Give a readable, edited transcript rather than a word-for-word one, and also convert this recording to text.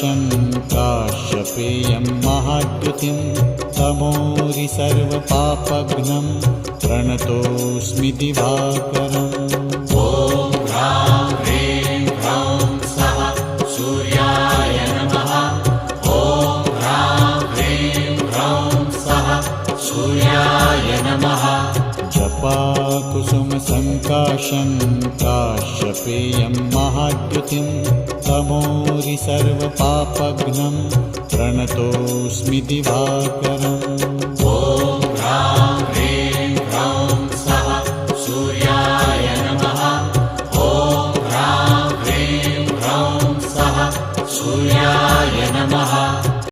सङ्काशं काश्यपेयं महाद्युतिं तमोरि सर्वपापघ्नं प्रणतोऽस्मि दिवाकरम्। ॐ ह्रां ह्रीं ह्रौं स्वः सूर्याय नमः। ॐ ह्रां ह्रीं ह्रौं स्वः सूर्याय नमः। जपाकुसुमसङ्काशं काश्यपेयं महाद्युतिं तमोरि सर्वपापघ्नं प्रणतोऽस्मि दिवाकरम्।